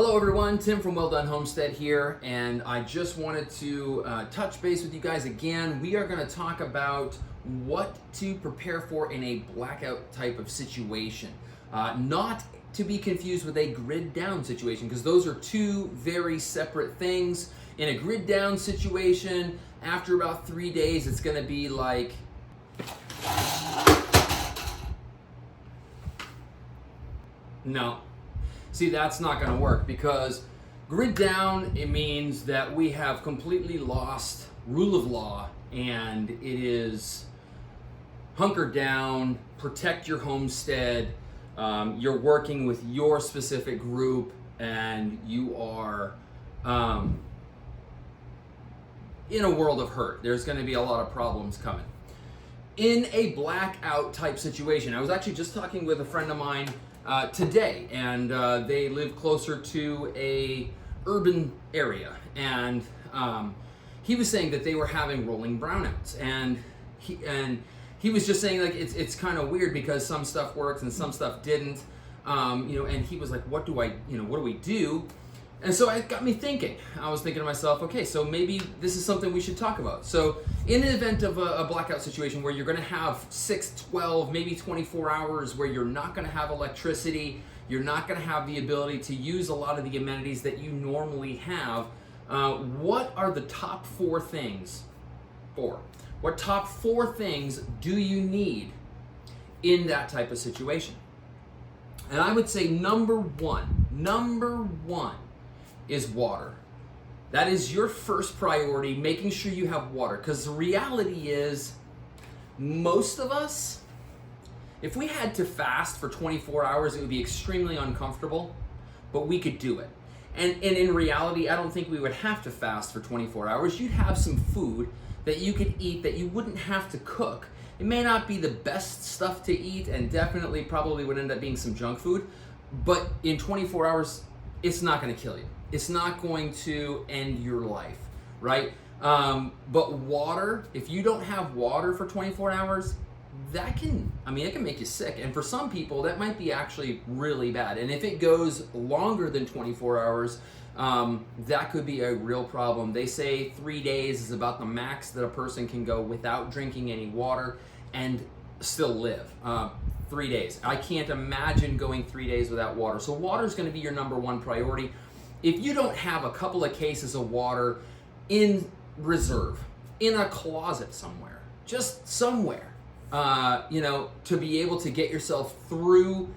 Hello everyone, Tim from Well Done Homestead here, and I just wanted to touch base with you guys again. We are going to talk about what to prepare for in a blackout type of situation. Not to be confused with a grid down situation, because those are two very separate things. In a grid down situation, after about 3 days, it's going to be like... No. See, that's not going to work, because grid down, it means that we have completely lost rule of law, and it is hunker down, protect your homestead, you're working with your specific group, and you are in a world of hurt. There's going to be a lot of problems coming. In a blackout type situation, I was actually just talking with a friend of mine today, and they live closer to a urban area, and he was saying that they were having rolling brownouts, and he was just saying, like, it's kind of weird because some stuff works and some stuff didn't, and he was like, what do we do? And so it got me thinking. I was thinking to myself, okay, so maybe this is something we should talk about. So in the event of a blackout situation where you're going to have 6, 12, maybe 24 hours where you're not going to have electricity, you're not going to have the ability to use a lot of the amenities that you normally have, what are the top 4 things? What top 4 things do you need in that type of situation? And I would say number one is water. That is your first priority, making sure you have water. Because the reality is, most of us, if we had to fast for 24 hours, it would be extremely uncomfortable, but we could do it. And in reality, I don't think we would have to fast for 24 hours. You'd have some food that you could eat that you wouldn't have to cook. It may not be the best stuff to eat, and definitely probably would end up being some junk food, but in 24 hours, it's not going to kill you. It's not going to end your life, right? But water, if you don't have water for 24 hours, it can make you sick. And for some people, that might be actually really bad. And if it goes longer than 24 hours, that could be a real problem. They say 3 days is about the max that a person can go without drinking any water and still live. 3 days. I can't imagine going 3 days without water. So water is going to be your number one priority. If you don't have a couple of cases of water in reserve, in a closet somewhere, just somewhere, to be able to get yourself through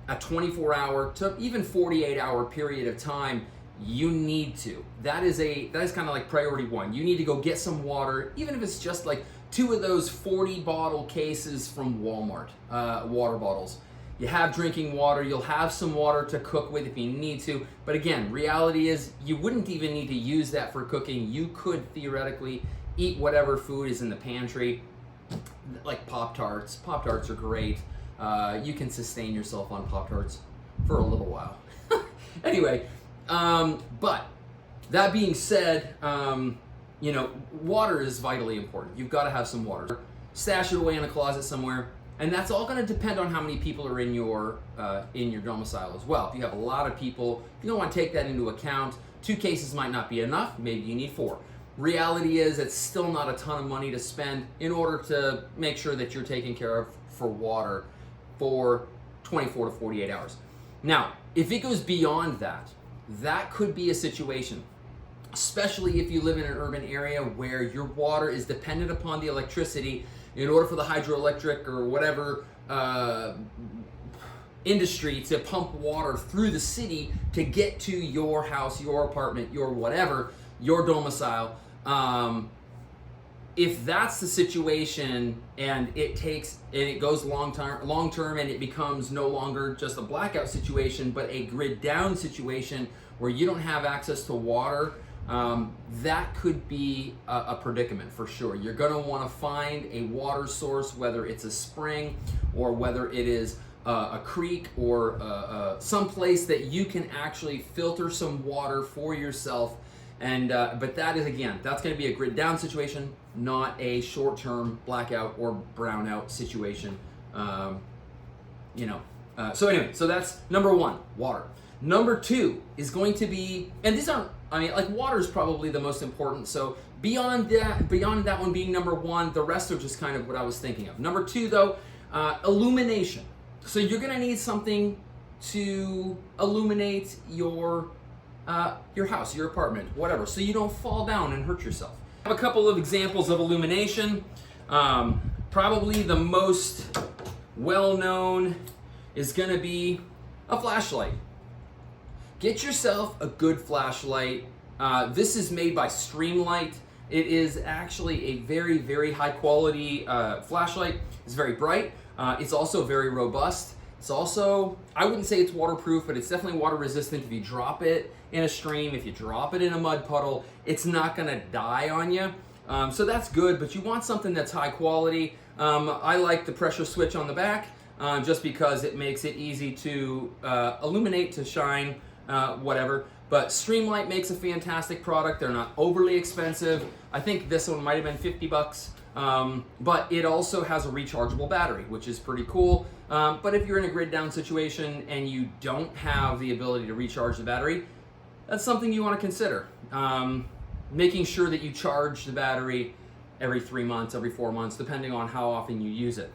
a 24-hour to even 48-hour period of time, you need to. That is kind of like priority one. You need to go get some water, even if it's just like 2 of those 40-bottle cases from Walmart, water bottles. You have drinking water, you'll have some water to cook with if you need to. But again, reality is you wouldn't even need to use that for cooking. You could theoretically eat whatever food is in the pantry, like Pop-Tarts. Pop-Tarts are great. You can sustain yourself on Pop-Tarts for a little while. Anyway, but that being said, water is vitally important. You've got to have some water. Stash it away in a closet somewhere. And that's all going to depend on how many people are in your domicile as well. If you have a lot of people, you don't want to take that into account. 2 cases might not be enough. Maybe you need 4. Reality is it's still not a ton of money to spend in order to make sure that you're taken care of for water for 24 to 48 hours. Now, if it goes beyond that, that could be a situation, especially if you live in an urban area where your water is dependent upon the electricity in order for the hydroelectric or whatever industry to pump water through the city to get to your house, your apartment, your whatever, your domicile. If that's the situation and it goes long term and it becomes no longer just a blackout situation, but a grid down situation where you don't have access to water, that could be a predicament for sure. You're going to want to find a water source, whether it's a spring or whether it is a creek or some place that you can actually filter some water for yourself. And but that's going to be a grid down situation, not a short-term blackout or brownout situation. So that's number one, water. Number 2 is going to be, and these aren't, I mean, like water is probably the most important. So beyond that one being number 1, the rest are just kind of what I was thinking of. Number 2 though, illumination. So you're gonna need something to illuminate your house, your apartment, whatever, so you don't fall down and hurt yourself. I have a couple of examples of illumination. Probably the most well-known is gonna be a flashlight. Get yourself a good flashlight. This is made by Streamlight. It is actually a very, very high quality flashlight. It's very bright. It's also very robust. It's also, I wouldn't say it's waterproof, but it's definitely water resistant. If you drop it in a stream, if you drop it in a mud puddle, it's not gonna die on you. So that's good, but you want something that's high quality. I like the pressure switch on the back just because it makes it easy to illuminate, to shine, whatever. But Streamlight makes a fantastic product. They're not overly expensive. I think this one might have been 50 bucks. But it also has a rechargeable battery, which is pretty cool. But if you're in a grid down situation and you don't have the ability to recharge the battery, that's something you want to consider. Making sure that you charge the battery every 3 months, every 4 months, depending on how often you use it.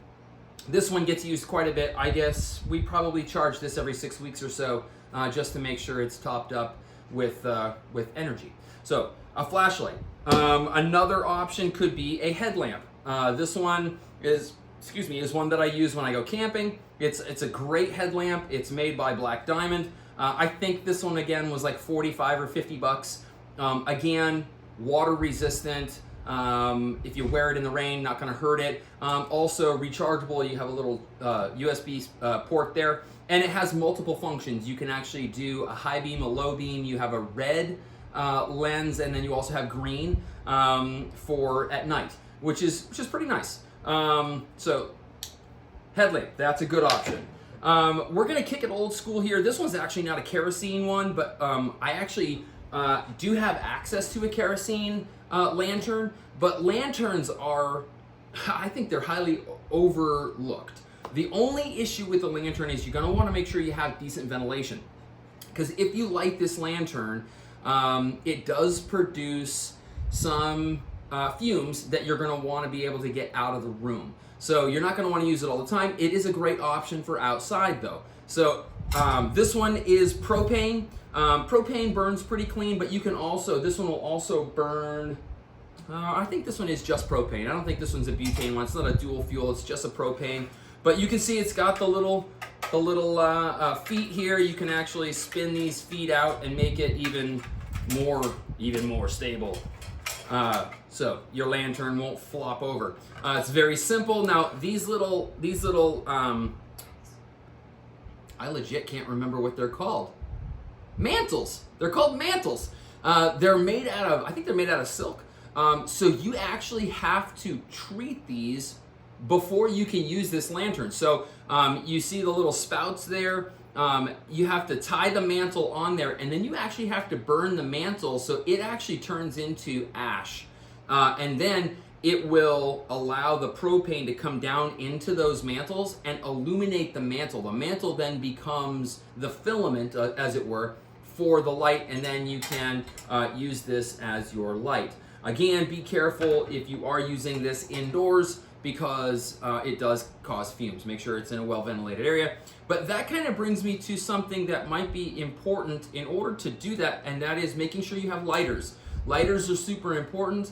This one gets used quite a bit. I guess we probably charge this every 6 weeks or so, just to make sure it's topped up with energy. So a flashlight. Another option could be a headlamp. This one is one that I use when I go camping. It's a great headlamp. It's made by Black Diamond. I think this one again was like 45 or 50 bucks. Again, water resistant. If you wear it in the rain, not going to hurt it. Also rechargeable. You have a little USB port there, and it has multiple functions. You can actually do a high beam, a low beam. You have a red lens, and then you also have green for at night, which is pretty nice. So headlamp, that's a good option. We're gonna kick it old school here. This one's actually not a kerosene one, but I actually do have access to a kerosene lantern, but lanterns are, I think they're highly overlooked. The only issue with the lantern is you're gonna wanna make sure you have decent ventilation, because if you light this lantern, it does produce some fumes that you're gonna wanna be able to get out of the room. So you're not gonna wanna use it all the time. It is a great option for outside though. So this one is propane. Propane burns pretty clean, but you can also, this one will also burn, I think this one is just propane. I don't think this one's a butane one. It's not a dual fuel, it's just a propane. But you can see it's got the little feet here. You can actually spin these feet out and make it even more stable. So your lantern won't flop over. It's very simple. Now these little I legit can't remember what they're called. Mantles. They're called mantles. They're made out of, I think they're made out of silk. So you actually have to treat these before you can use this lantern. So you see the little spouts there. You have to tie the mantle on there, and then you actually have to burn the mantle so it actually turns into ash. And then it will allow the propane to come down into those mantles and illuminate the mantle. The mantle then becomes the filament, as it were, for the light, and then you can use this as your light. Again, be careful if you are using this indoors, because it does cause fumes. Make sure it's in a well-ventilated area. But that kind of brings me to something that might be important in order to do that, and that is making sure you have lighters. Lighters are super important.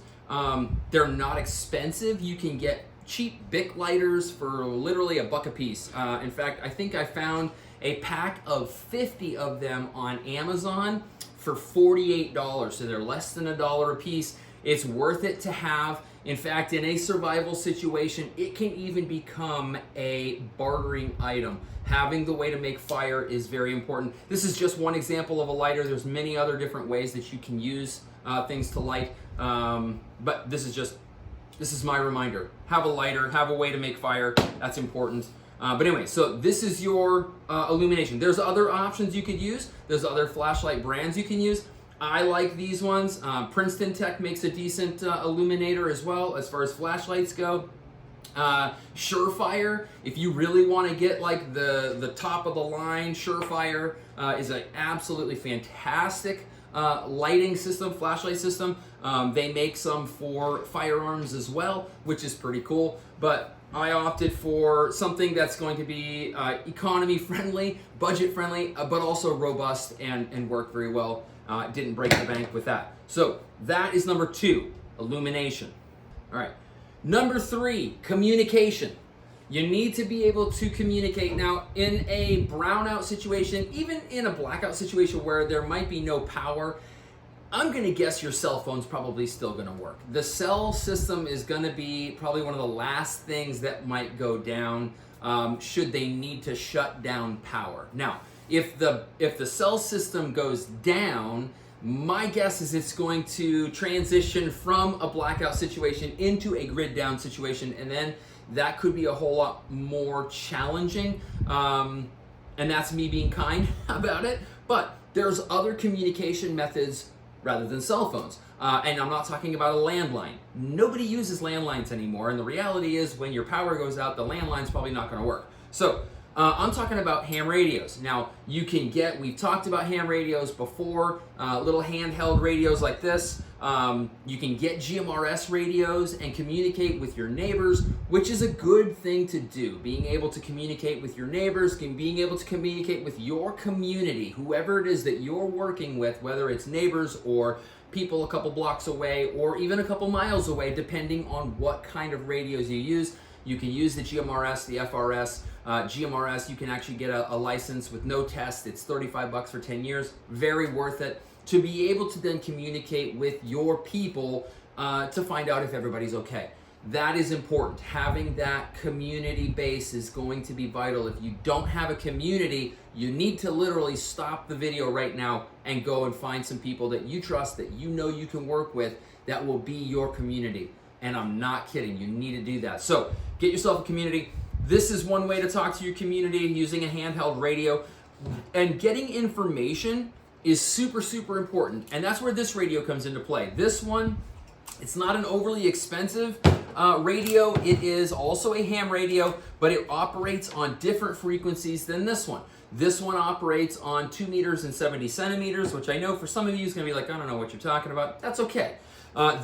They're not expensive. You can get cheap Bic lighters for literally $1 a piece. In fact, I think I found a pack of 50 of them on Amazon for $48, so they're less than $1 a piece. It's worth it to have. In fact, in a survival situation, it can even become a bartering item. Having the way to make fire is very important. This is just one example of a lighter. There's many other different ways that you can use things to light. But this is my reminder. Have a lighter, have a way to make fire. That's important. But anyway, so this is your illumination. There's other options you could use. There's other flashlight brands you can use. I like these ones. Princeton Tech makes a decent illuminator as well as far as flashlights go. Surefire, if you really want to get like the top of the line, Surefire is an absolutely fantastic lighting system, flashlight system. They make some for firearms as well, which is pretty cool. But I opted for something that's going to be economy friendly, budget friendly, but also robust and work very well. Didn't break the bank with that. So that is number 2, Illumination. All right. Number 3, communication. You need to be able to communicate. Now, in a brownout situation, even in a blackout situation where there might be no power, I'm going to guess your cell phone's probably still going to work. The cell system is going to be probably one of the last things that might go down should they need to shut down power. Now, if the cell system goes down, my guess is it's going to transition from a blackout situation into a grid down situation, and then that could be a whole lot more challenging. And that's me being kind about it. But there's other communication methods rather than cell phones. And I'm not talking about a landline. Nobody uses landlines anymore, and the reality is when your power goes out, the landline's probably not going to work. So I'm talking about ham radios. Now, you can get, we've talked about ham radios before, little handheld radios like this. You can get GMRS radios and communicate with your neighbors, which is a good thing to do. Being able to communicate with your neighbors, being able to communicate with your community, whoever it is that you're working with, whether it's neighbors or people a couple blocks away or even a couple miles away, depending on what kind of radios you use. You can use the GMRS, the FRS. GMRS, you can actually get a license with no test. It's $35 for 10 years. Very worth it to be able to then communicate with your people to find out if everybody's okay. That is important. Having that community base is going to be vital. If you don't have a community, you need to literally stop the video right now and go and find some people that you trust, that you know you can work with, that will be your community. And I'm not kidding, you need to do that. So get yourself a community. This is one way to talk to your community using a handheld radio. And getting information is super, super important. And that's where this radio comes into play. This one, it's not an overly expensive radio. It is also a ham radio, but it operates on different frequencies than this one. This one operates on 2 meters and 70 centimeters, which I know for some of you is going to be like, I don't know what you're talking about. That's okay.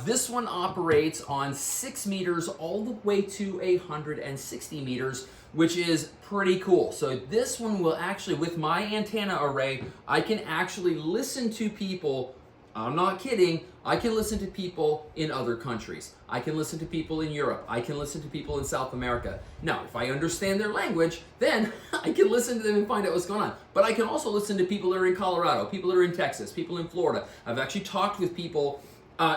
This one operates on 6 meters all the way to 160 meters, which is pretty cool. So this one will actually, with my antenna array, I can actually listen to people. I'm not kidding. I can listen to people in other countries. I can listen to people in Europe. I can listen to people in South America. Now, if I understand their language, then I can listen to them and find out what's going on. But I can also listen to people that are in Colorado, people that are in Texas, people in Florida. I've actually talked with people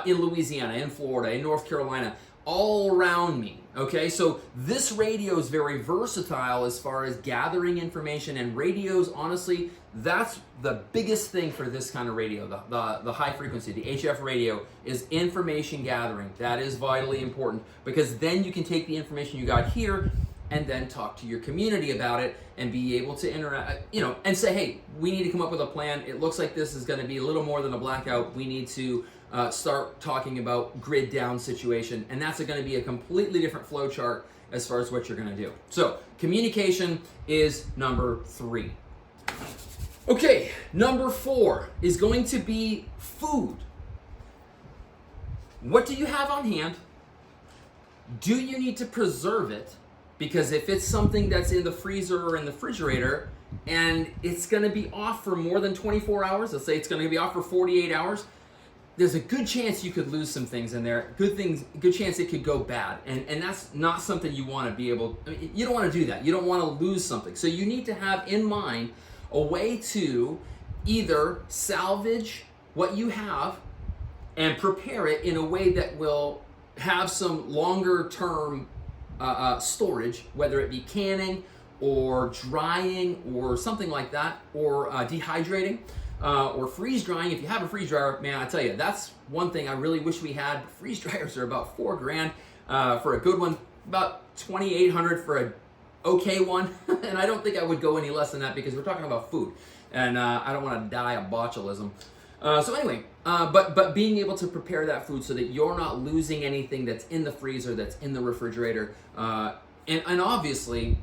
in Louisiana, in Florida, in North Carolina, all around me. Okay, so this radio is very versatile as far as gathering information, and radios, honestly, that's the biggest thing for this kind of radio, the high frequency, the HF radio, is information gathering. That is vitally important, because then you can take the information you got here and then talk to your community about it and be able to interact, and say, hey, we need to come up with a plan. It looks like this is going to be a little more than a blackout. We need to start talking about grid down situation, and that's going to be a completely different flow chart as far as what you're going to do. So communication is number 3. Okay, number 4 is going to be food. What do you have on hand? Do you need to preserve it? Because if it's something that's in the freezer or in the refrigerator and it's going to be off for more than 24 hours, let's say it's going to be off for 48 hours, there's a good chance you could lose some things in there. Good chance it could go bad. And that's not something you want to be able, you don't want to do that. You don't want to lose something. So you need to have in mind a way to either salvage what you have and prepare it in a way that will have some longer term storage, whether it be canning or drying or something like that, or dehydrating. Or freeze drying. If you have a freeze dryer, man, I tell you, that's one thing I really wish we had. Freeze dryers are about $4,000 for a good one, about $2,800 for a okay one, and I don't think I would go any less than that because we're talking about food, and I don't want to die of botulism. So anyway, but being able to prepare that food so that you're not losing anything that's in the freezer, that's in the refrigerator, and obviously,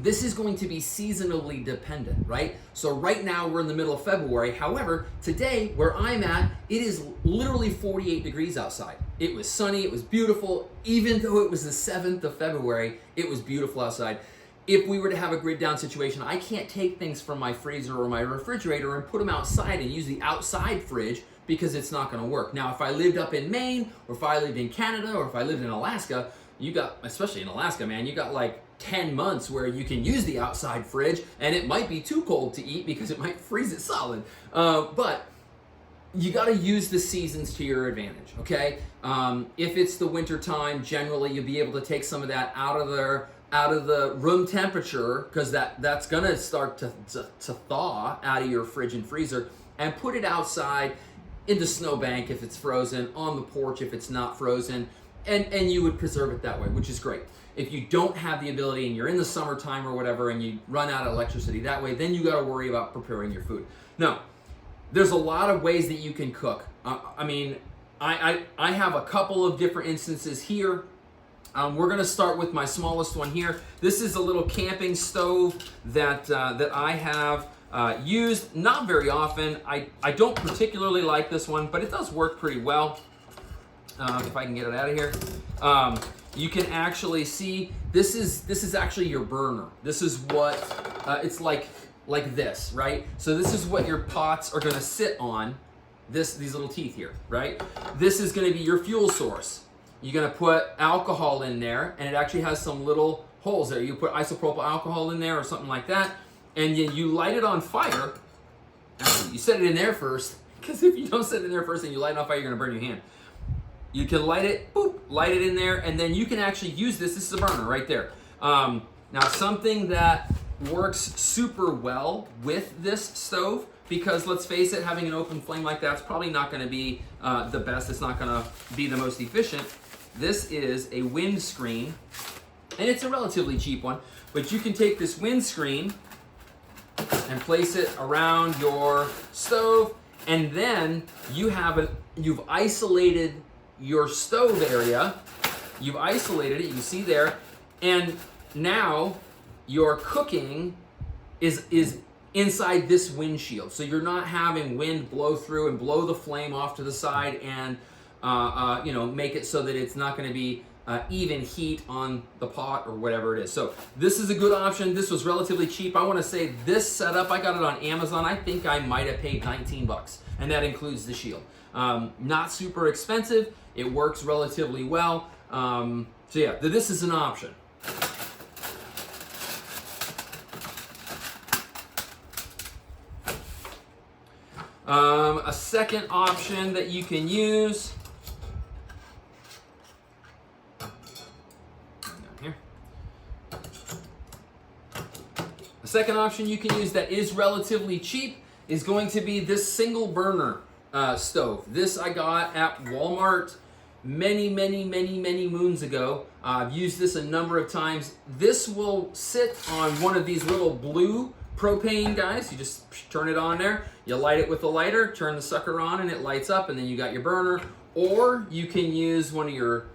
this is going to be seasonally dependent, right? So right now we're in the middle of February. However, today where I'm at, it is literally 48 degrees outside. It was sunny, it was beautiful. Even though it was the 7th of February, it was beautiful outside. If we were to have a grid down situation, I can't take things from my freezer or my refrigerator and put them outside and use the outside fridge because it's not gonna work. Now, if I lived up in Maine, or if I lived in Canada, or if I lived in Alaska, you got, especially in Alaska, man, you got like 10 months where you can use the outside fridge and it might be too cold to eat because it might freeze it solid. But you got to use the seasons to your advantage, okay? If it's the winter time, generally you'll be able to take some of that out of the room temperature, because that's gonna start to thaw out of your fridge and freezer, and put it outside in the snowbank if it's frozen, on the porch if it's not frozen, and you would preserve it that way, which is great. If you don't have the ability and you're in the summertime or whatever and you run out of electricity that way, then you got to worry about preparing your food. Now, there's a lot of ways that you can cook. I mean, I have a couple of different instances here. We're going to start with my smallest one here. This is a little camping stove that I have used, not very often. I don't particularly like this one, but it does work pretty well. If I can get it out of here. You can actually see, this is actually your burner. This is what, it's like this, right? So this is what your pots are gonna sit on, these little teeth here, right? This is gonna be your fuel source. You're gonna put alcohol in there, and it actually has some little holes there. You put isopropyl alcohol in there or something like that, and you light it on fire. You set it in there first, because if you don't set it in there first and you light it on fire, you're gonna burn your hand. You can light it, boop, light it in there, and then you can actually use this. This is a burner right there. Now, something that works super well with this stove, because let's face it, having an open flame like that's probably not going to be the best. It's not going to be the most efficient. This is a windscreen, and it's a relatively cheap one, but you can take this windscreen and place it around your stove, and then you've isolated your stove area. You've isolated it, you can see there, and now your cooking is inside this windshield. So you're not having wind blow through and blow the flame off to the side and make it so that it's not going to be even heat on the pot or whatever it is. So this is a good option. This was relatively cheap. I want to say this setup, I got it on Amazon. I think I might have paid 19 bucks, and that includes the shield. Not super expensive. It works relatively well. So yeah, this is an option. A second option that you can use, that is relatively cheap is going to be this single burner stove. This I got at Walmart many moons ago. I've used this a number of times. This will sit on one of these little blue propane guys. You just turn it on there, you light it with a lighter, turn the sucker on, and it lights up, and then you got your burner. Or you can use one of your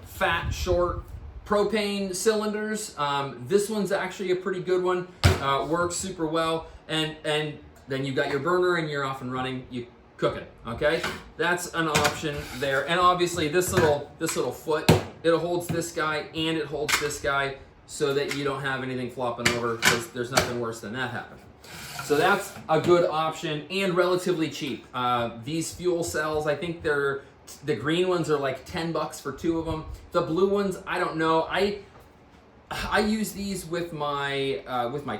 fat, short propane cylinders. This one's actually a pretty good one. Works super well, and then you got your burner and you're off and running. You cooking, okay? That's an option there. And obviously this little foot, it holds this guy and it holds this guy so that you don't have anything flopping over, because there's nothing worse than that happening. So that's a good option and relatively cheap. These fuel cells, I think the green ones are like 10 bucks for 2 of them. The blue ones, I don't know. I use these with my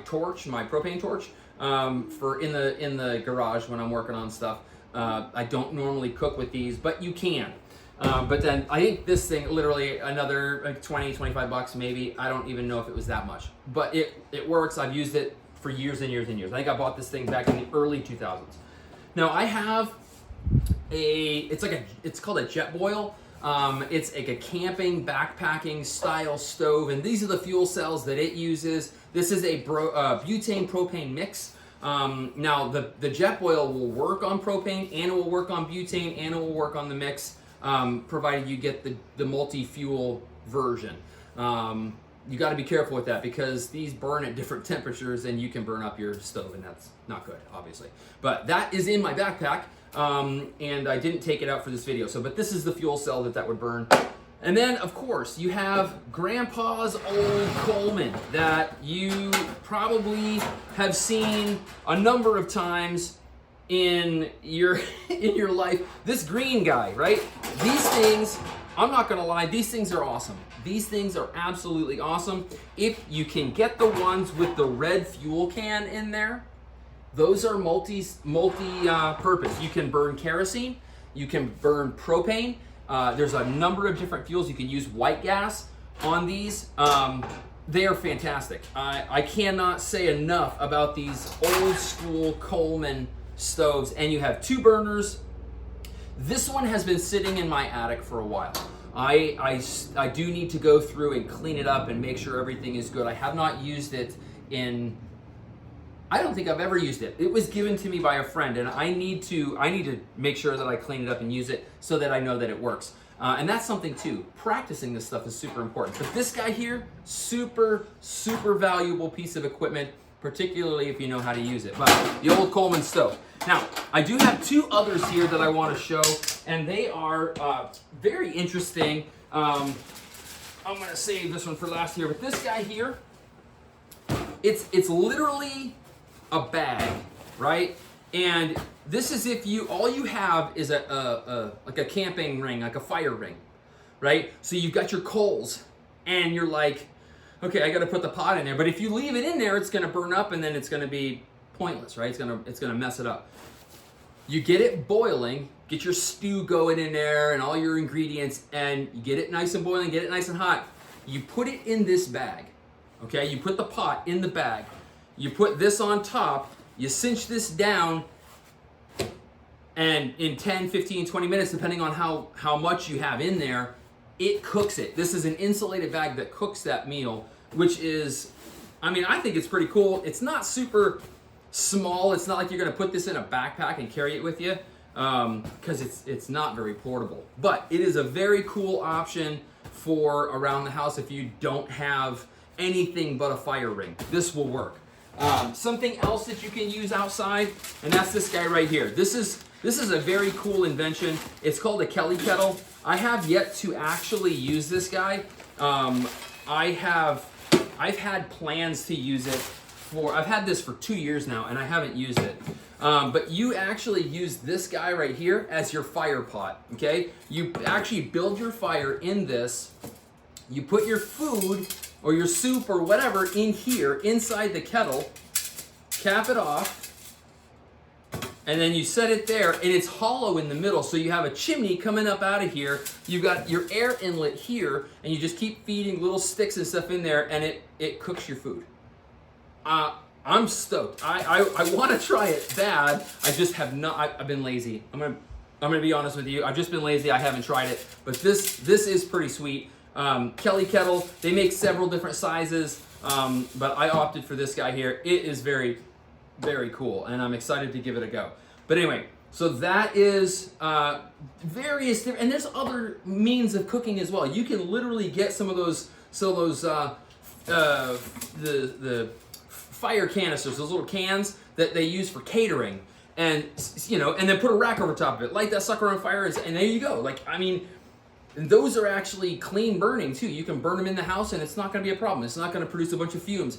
torch, my propane torch, for in the garage when I'm working on stuff. I don't normally cook with these, but you can. But then I think this thing, literally another like 20, 25 bucks maybe. I don't even know if it was that much, but it works. I've used it for years and years and years. I think I bought this thing back in the early 2000s. Now I have it's called a jet boil. It's like a camping, backpacking style stove, and these are the fuel cells that it uses. This is a butane propane mix. Now, the Jetboil will work on propane, and it will work on butane, and it will work on the mix, provided you get the multi-fuel version. You got to be careful with that because these burn at different temperatures and you can burn up your stove, and that's not good, obviously. But that is in my backpack, and I didn't take it out for this video. But this is the fuel cell that would burn. And then, of course, you have Grandpa's old Coleman that you probably have seen a number of times in your life. This green guy, right? These things, I'm not gonna lie, these things are awesome. These things are absolutely awesome. If you can get the ones with the red fuel can in there, those are multi-purpose. You can burn kerosene, you can burn propane. There's a number of different fuels. You can use white gas on these. They are fantastic. I cannot say enough about these old school Coleman stoves. And you have 2 burners. This one has been sitting in my attic for a while. I do need to go through and clean it up and make sure everything is good. I have not used it I don't think I've ever used it. It was given to me by a friend, and I need to make sure that I clean it up and use it so that I know that it works. And that's something too. Practicing this stuff is super important. But this guy here, super, super valuable piece of equipment, particularly if you know how to use it. But the old Coleman stove. Now, I do have 2 others here that I want to show, and they are very interesting. I'm going to save this one for last here, but this guy here, it's literally a bag, right? And this is if all you have is like a camping ring, like a fire ring, right? So you've got your coals, and you're like, okay, I got to put the pot in there. But if you leave it in there, it's going to burn up, and then it's going to be pointless, right? It's going to mess it up. You get it boiling, get your stew going in there, and all your ingredients, and you get it nice and boiling, get it nice and hot. You put it in this bag, okay? You put the pot in the bag. You put this on top, you cinch this down, and in 10, 15, 20 minutes, depending on how much you have in there, it cooks it. This is an insulated bag that cooks that meal, which is, I mean, I think it's pretty cool. It's not super small. It's not like you're gonna put this in a backpack and carry it with you, because it's not very portable. But it is a very cool option for around the house if you don't have anything but a fire ring. This will work. Something else that you can use outside, and that's this guy right here. This is a very cool invention. It's called a Kelly kettle. I have yet to actually use this guy. I've had plans to use it I've had this for 2 years now, and I haven't used it. But you actually use this guy right here as your fire pot, okay? You actually build your fire in this. You put your food or your soup or whatever in here, inside the kettle, cap it off, and then you set it there, and it's hollow in the middle, so you have a chimney coming up out of here. You've got your air inlet here, and you just keep feeding little sticks and stuff in there, and it cooks your food. I'm stoked. I want to try it bad. I just have not. I've been lazy. I'm gonna be honest with you. I've just been lazy. I haven't tried it, but this is pretty sweet. Kelly kettle. They make several different sizes, but I opted for this guy here. It is very, very cool, and I'm excited to give it a go. But anyway, so that is various different, and there's other means of cooking as well. You can literally get some of those. So those the fire canisters, those little cans that they use for catering, and and then put a rack over top of it, light that sucker on fire, and there you go. Like, I mean, those are actually clean burning too. You can burn them in the house, and it's not going to be a problem. It's not going to produce a bunch of fumes.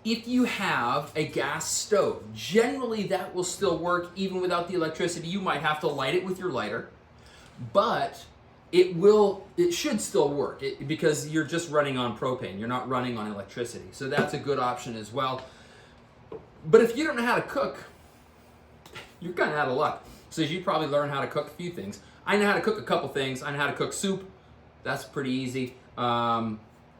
If you have a gas stove, generally that will still work even without the electricity. You might have to light it with your lighter, but it should still work because you're just running on propane. You're not running on electricity. So that's a good option as well. But if you don't know how to cook, you're kind of out of luck. So you probably learn how to cook a few things. I know how to cook a couple things. I know how to cook soup. That's pretty easy.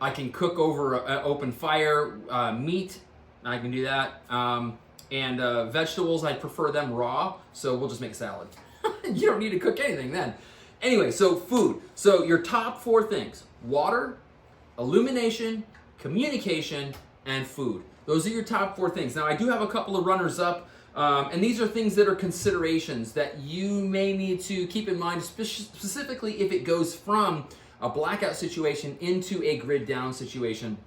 I can cook over an open fire. Meat, I can do that. And vegetables, I prefer them raw. So we'll just make a salad. You don't need to cook anything then. Anyway, so food. So your top 4 things: water, illumination, communication, and food. Those are your top 4 things. Now, I do have a couple of runners up, and these are things that are considerations that you may need to keep in mind, specifically if it goes from a blackout situation into a grid down situation.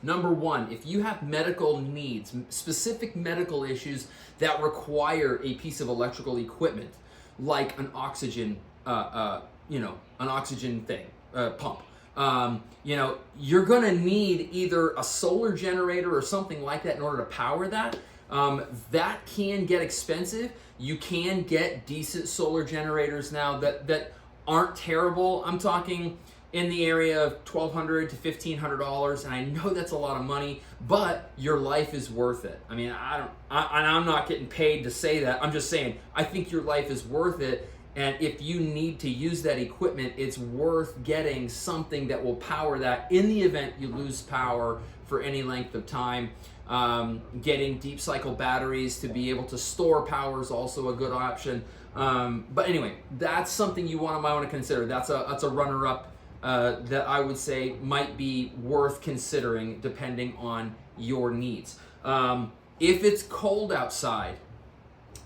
Number 1, if you have medical needs, specific medical issues that require a piece of electrical equipment, like an oxygen, an oxygen thing, pump. You're gonna need either a solar generator or something like that in order to power that. That can get expensive. You can get decent solar generators now that aren't terrible. I'm talking in the area of $1,200 to $1,500, and I know that's a lot of money, but your life is worth it. I mean, I'm not getting paid to say that. I'm just saying, I think your life is worth it. And if you need to use that equipment, it's worth getting something that will power that in the event you lose power for any length of time. Getting deep cycle batteries to be able to store power is also a good option. But anyway, that's something you might want to consider. That's a runner-up that I would say might be worth considering depending on your needs. If it's cold outside,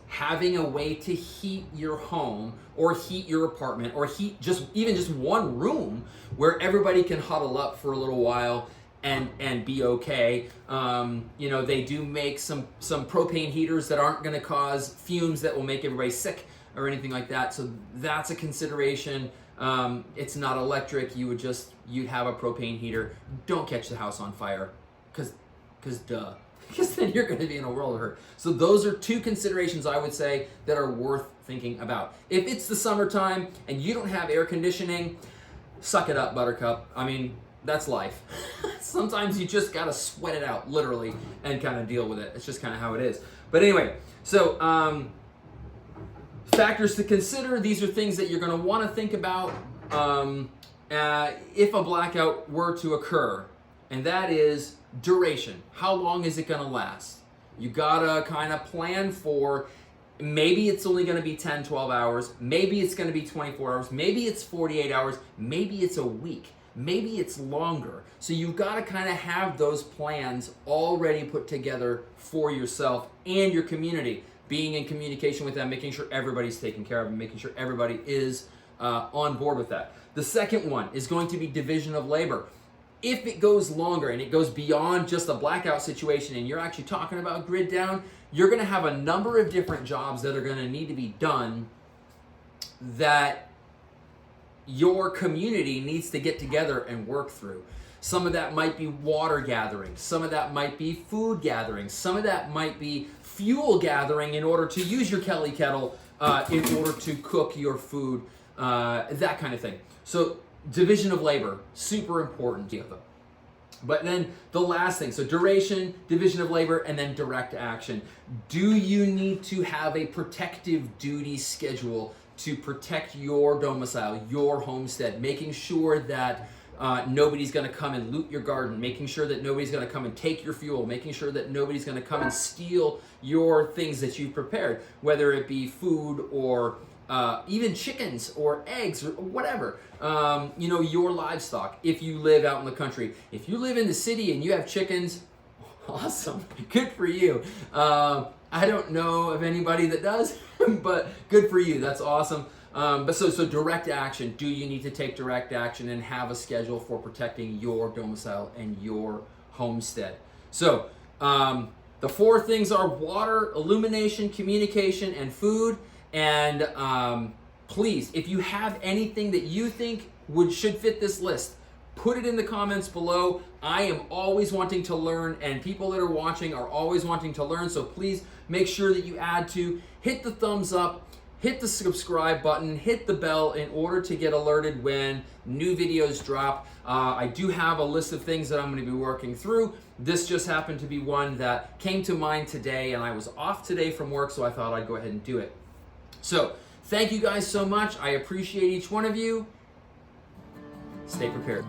having a way to heat your home or heat your apartment or heat even just one room where everybody can huddle up for a little while and be okay. They do make some propane heaters that aren't going to cause fumes that will make everybody sick or anything like that. So that's a consideration. It's not electric. You'd have a propane heater. Don't catch the house on fire, because duh. Because then you're going to be in a world of hurt. So those are 2 considerations I would say that are worth thinking about. If it's the summertime and you don't have air conditioning, suck it up, buttercup. I mean, that's life. Sometimes you just got to sweat it out, literally, and kind of deal with it. It's just kind of how it is. But anyway, so factors to consider. These are things that you're going to want to think about if a blackout were to occur, and that is duration. How long is it going to last? You gotta kind of plan for, maybe it's only going to be 10, 12 hours, maybe it's going to be 24 hours, maybe it's 48 hours, maybe it's a week, maybe it's longer. So you've got to kind of have those plans already put together for yourself and your community, being in communication with them, making sure everybody's taken care of and making sure everybody is on board with that. The second one is going to be division of labor. If it goes longer and it goes beyond just a blackout situation and you're actually talking about grid down, you're going to have a number of different jobs that are going to need to be done that your community needs to get together and work through. Some of that might be water gathering. Some of that might be food gathering. Some of that might be fuel gathering in order to use your Kelly kettle in order to cook your food, that kind of thing. So division of labor, super important. But then the last thing, so duration, division of labor, and then direct action. Do you need to have a protective duty schedule to protect your domicile, your homestead, making sure that nobody's going to come and loot your garden, making sure that nobody's going to come and take your fuel, making sure that nobody's going to come and steal your things that you've prepared, whether it be food or even chickens or eggs or whatever, your livestock. If you live out in the country, if you live in the city and you have chickens, awesome, good for you. I don't know of anybody that does, but good for you, that's awesome. But so direct action, do you need to take direct action and have a schedule for protecting your domicile and your homestead? So the 4 things are water, illumination, communication, and food. And please, if you have anything that you think should fit this list, put it in the comments below. I am always wanting to learn, and people that are watching are always wanting to learn. So please make sure that you hit the thumbs up, hit the subscribe button, hit the bell in order to get alerted when new videos drop. I do have a list of things that I'm going to be working through. This just happened to be one that came to mind today, and I was off today from work, so I thought I'd go ahead and do it. So, thank you guys so much. I appreciate each one of you. Stay prepared.